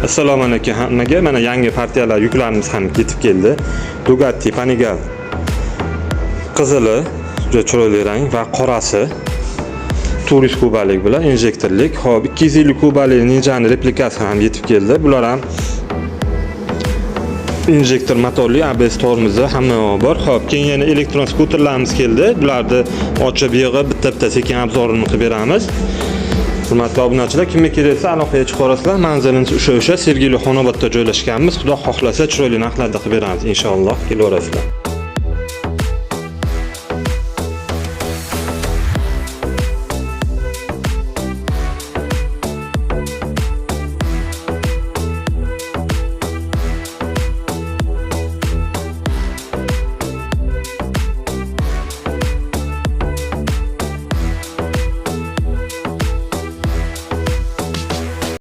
Assalomu alaykum hammaga. Mana yangi partiyalar yuklarimiz ham yetib keldi. Bugatti Panigale qizili, juda chiroyli rang va qorasi. Turist kubalik bilan injektorlik. Xo'p, 250 kubalik Ninja'ning replikasi ham yetib keldi. Bular ham injektor motorli ABS tormozi hamma bor. Xo'p, keyin yana elektron skuterlarimiz keldi. Bularni ochib yig'ib bitta sekin obzorini qilib beramiz. Hurmatli obunachilar, kimga keraksa aloqaga chiqarasizlar. Manzilimiz o'sha Sergeli Xonobodda joylashganmiz. Xudo xohlasa chiroyli narxlarda qilib beramiz inshaalloh. Kelaverasizlar.